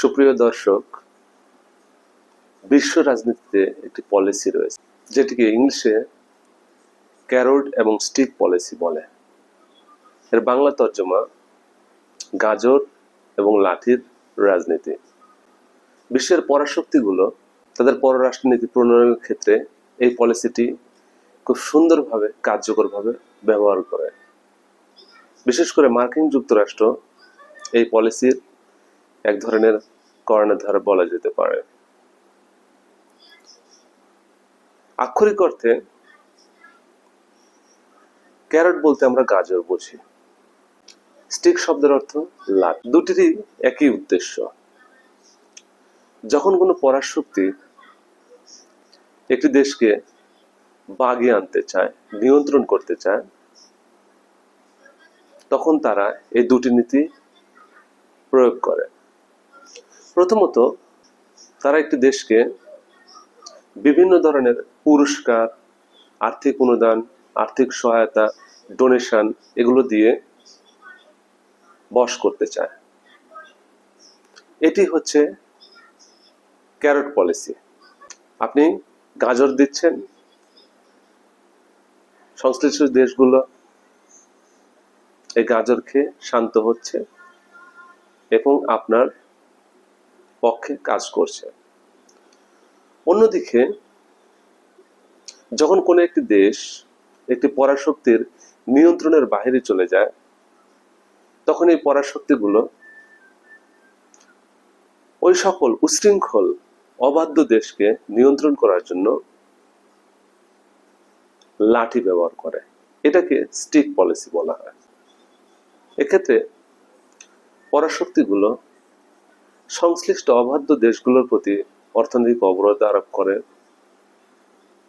সুপ্রিয় দর্শক, বিশ্ব রাজনীতিতে একটি পলিসি রয়েছে যেটিকে ইংলিশে ক্যারট এবং স্টিক পলিসি বলে। এর বাংলা তর্জমা গাজর এবং লাঠির রাজনীতি। বিশ্বের পরাশক্তিগুলো তাদের পররাষ্ট্রনীতি প্রণয়নের ক্ষেত্রে এই পলিসিটি খুব সুন্দরভাবে কার্যকরভাবে ব্যবহার করে। বিশেষ করে মার্কিন যুক্তরাষ্ট্র এই পলিসির এক ধরনের কর্ণধার বলা যেতে পারে। আক্ষরিক অর্থে ক্যারট বলতে আমরা গাজর বুঝি, স্টিক শব্দের অর্থ লাঠ। দুটিরই একই উদ্দেশ্য। যখন কোনো পরাশক্তি একটি দেশকে বাগিয়ে আনতে চায়, নিয়ন্ত্রণ করতে চায়, তখন তারা এই দুটি নীতি প্রয়োগ করে। প্রথমত, তারা একটি দেশকে বিভিন্ন ধরনের পুরস্কার, আর্থিক অনুদান, আর্থিক সহায়তা, ডোনেশন এগুলো দিয়ে বশ করতে চায়। এটি হচ্ছে ক্যারট পলিসি। আপনি গাজর দিচ্ছেন, সংশ্লিষ্ট দেশগুলো এই গাজর খেয়ে শান্ত হচ্ছে এবং আপনার পক্ষে কাজ করছে। অন্যদিকে যখন কোনো একটি দেশ একটি পরাশক্তির নিয়ন্ত্রণের বাইরে চলে যায়, তখন এই পরাশক্তিগুলো ওই সকল উশৃঙ্খল অবাধ্য দেশকে নিয়ন্ত্রণ করার জন্য লাঠি ব্যবহার করে। এটাকে স্টিক পলিসি বলা হয়। এক্ষেত্রে পরাশক্তিগুলো সংশ্লিষ্ট অবাধ্য দেশগুলোর প্রতি অর্থনৈতিক অবরোধ আরোপ করে,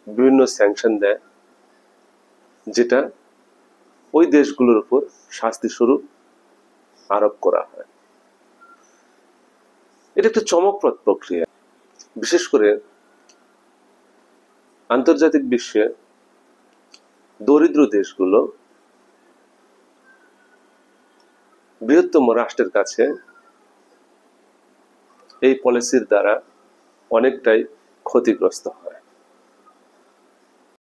বিভিন্ন স্যাংশন দেয়, যেটা ওই দেশগুলোর উপর শাস্তি স্বরূপ আরোপ করা হয়। এটা একটা চমকপ্রদ প্রক্রিয়া। বিশেষ করে আন্তর্জাতিক বিশ্বে দরিদ্র দেশগুলো বৃহত্তম রাষ্ট্রের কাছে এই পলিসির দ্বারা অনেকটাই ক্ষতিগ্রস্ত হয়।